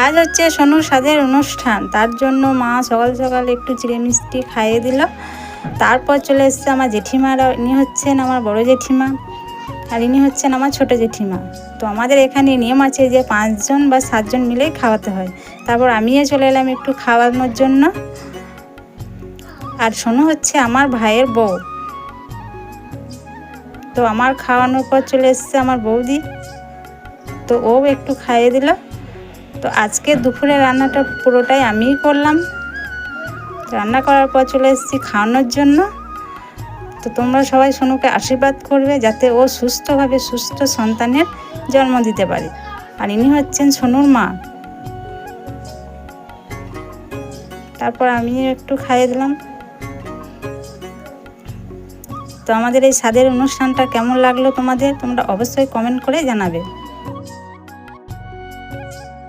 আজ হচ্ছে সোনুর স্বাদের অনুষ্ঠান, তার জন্য মা সকাল সকাল একটু চিড়ে মিষ্টি খাইয়ে দিল। তারপর চলে এসছে আমার জেঠিমারা, ইনি হচ্ছেন আমার বড় জেঠিমা আর ইনি হচ্ছেন আমার ছোট জেঠিমা। তো আমাদের এখানে নিয়ম আছে যে 5 জন বা 7 জন মিলেই খাওয়াতে হয়। তারপর আমিও চলে এলাম একটু খাওয়ানোর জন্য। আর সোনু হচ্ছে আমার ভাইয়ের বউ। তো আমার খাওয়ানোর পর চলে এসছে আমার বৌদি, তো ও একটু খাইয়ে দিল। তো আজকে দুপুরে রান্নাটা পুরোটাই আমিই করলাম। রান্না করার পর চলে এসেছি খাওয়ানোর জন্য। তো তোমরা সবাই সোনুকে আশীর্বাদ করবে যাতে ও সুস্থভাবে সুস্থ সন্তানের জন্ম দিতে পারে। আর ইনি হচ্ছেন সোনুর মা। তারপর আমি একটু খাইয়ে দিলাম। তো আমাদের এই স্বাদের অনুষ্ঠানটা কেমন লাগলো তোমাদের, তোমরা অবশ্যই কমেন্ট করে জানাবে।